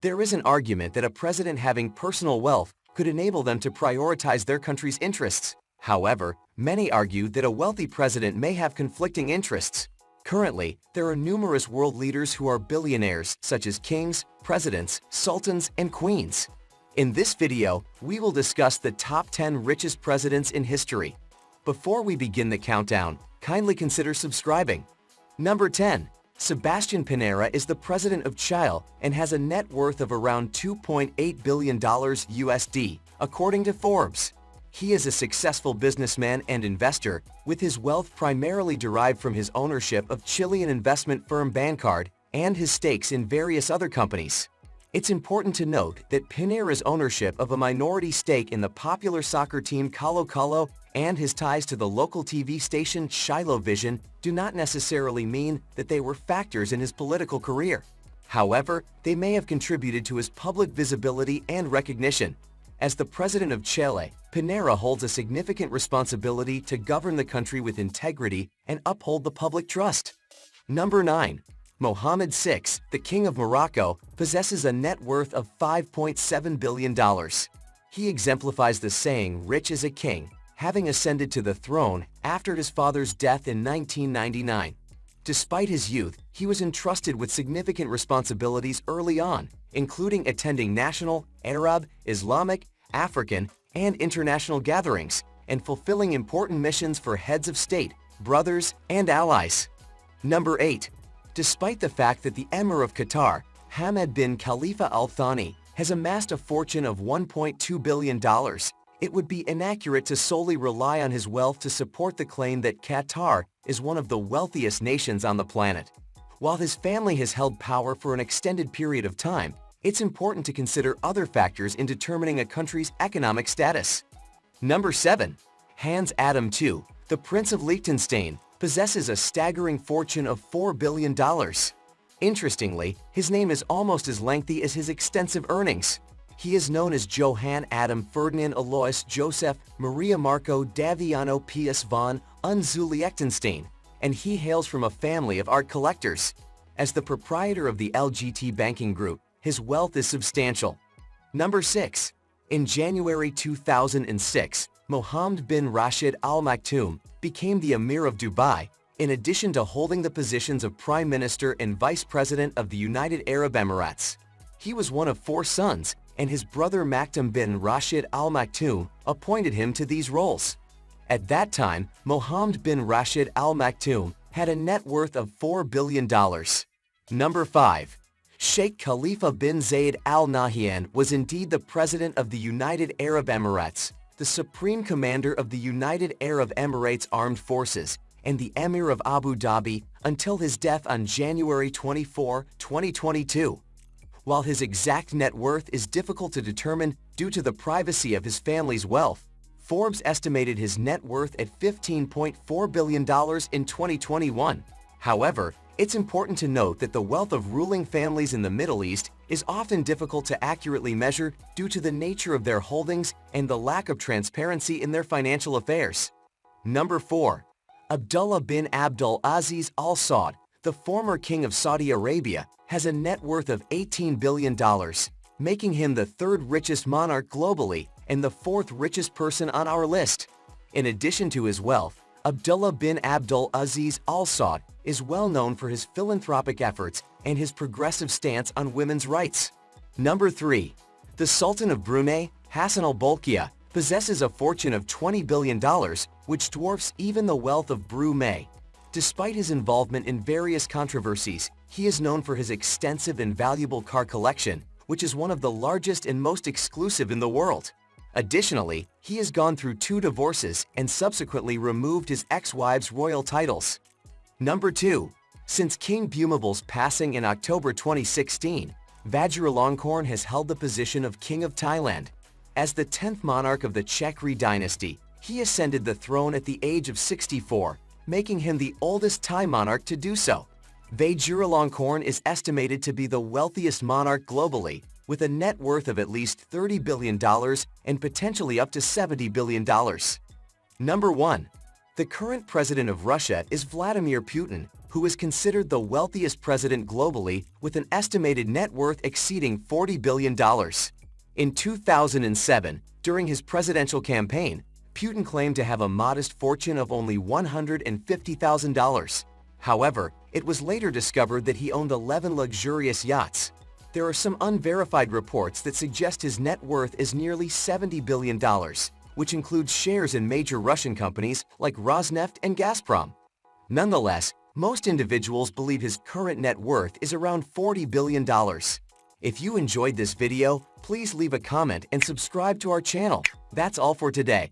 There is an argument that a president having personal wealth could enable them to prioritize their country's interests. However, many argue that a wealthy president may have conflicting interests. Currently, there are numerous world leaders who are billionaires, such as kings, presidents, sultans, and queens. In this video, we will discuss the top 10 richest presidents in history. Before we begin the countdown, kindly consider subscribing. Number 10. Sebastian Pinera is the president of Chile and has a net worth of around $2.8 billion USD, according to Forbes. He is a successful businessman and investor, with his wealth primarily derived from his ownership of Chilean investment firm Bancard and his stakes in various other companies. It's important to note that Pinera's ownership of a minority stake in the popular soccer team Colo-Colo and his ties to the local TV station Chilevision do not necessarily mean that they were factors in his political career. However, they may have contributed to his public visibility and recognition. As the president of Chile, Pinera holds a significant responsibility to govern the country with integrity and uphold the public trust. Number 9. Mohammed VI, the King of Morocco, possesses a net worth of $5.7 billion. He exemplifies the saying, "Rich as a king," having ascended to the throne after his father's death in 1999. Despite his youth, he was entrusted with significant responsibilities early on, including attending national, Arab, Islamic, African, and international gatherings, and fulfilling important missions for heads of state, brothers, and allies. Number 8. Despite the fact that the Emir of Qatar, Hamad bin Khalifa Al Thani, has amassed a fortune of $1.2 billion, it would be inaccurate to solely rely on his wealth to support the claim that Qatar is one of the wealthiest nations on the planet. While his family has held power for an extended period of time, it's important to consider other factors in determining a country's economic status. Number 7. Hans Adam II, the Prince of Liechtenstein, possesses a staggering fortune of $4 billion. Interestingly, his name is almost as lengthy as his extensive earnings. He is known as Johann Adam Ferdinand Alois Joseph Maria Marco Daviano Pius von und zu Liechtenstein, and he hails from a family of art collectors. As the proprietor of the LGT banking group, his wealth is substantial. Number 6. In January 2006, Mohammed bin Rashid Al Maktoum became the Emir of Dubai, in addition to holding the positions of Prime Minister and Vice President of the United Arab Emirates. He was one of 4 sons, and his brother Maktoum bin Rashid Al Maktoum appointed him to these roles. At that time, Mohammed bin Rashid Al Maktoum had a net worth of $4 billion. Number 5. Sheikh Khalifa bin Zayed Al Nahyan was indeed the President of the United Arab Emirates, the Supreme Commander of the United Arab Emirates Armed Forces, and the Emir of Abu Dhabi until his death on January 24, 2022. While his exact net worth is difficult to determine due to the privacy of his family's wealth, Forbes estimated his net worth at $15.4 billion in 2021. However, it's important to note that the wealth of ruling families in the Middle East is often difficult to accurately measure due to the nature of their holdings and the lack of transparency in their financial affairs. Number 4. Abdullah bin Abdul Aziz Al Saud, the former king of Saudi Arabia, has a net worth of $18 billion, making him the 3rd richest monarch globally and the 4th richest person on our list. In addition to his wealth, Abdullah bin Abdul Aziz Al Saud is well known for his philanthropic efforts and his progressive stance on women's rights. Number 3. The Sultan of Brunei, Hassan al-Bolkiah, possesses a fortune of $20 billion, which dwarfs even the wealth of Brunei. Despite his involvement in various controversies, he is known for his extensive and valuable car collection, which is one of the largest and most exclusive in the world. Additionally, he has gone through 2 divorces and subsequently removed his ex-wives' royal titles. Number 2. Since King Bhumibol's passing in October 2016, Vajiralongkorn has held the position of King of Thailand. As the 10th monarch of the Chakri dynasty, he ascended the throne at the age of 64, making him the oldest Thai monarch to do so. Vajiralongkorn is estimated to be the wealthiest monarch globally, with a net worth of at least $30 billion and potentially up to $70 billion. Number 1. The current president of Russia is Vladimir Putin, who is considered the wealthiest president globally with an estimated net worth exceeding $40 billion. In 2007, during his presidential campaign, Putin claimed to have a modest fortune of only $150,000. However, it was later discovered that he owned 11 luxurious yachts. There are some unverified reports that suggest his net worth is nearly $70 billion, which includes shares in major Russian companies like Rosneft and Gazprom. Nonetheless, most individuals believe his current net worth is around $40 billion. If you enjoyed this video, please leave a comment and subscribe to our channel. That's all for today.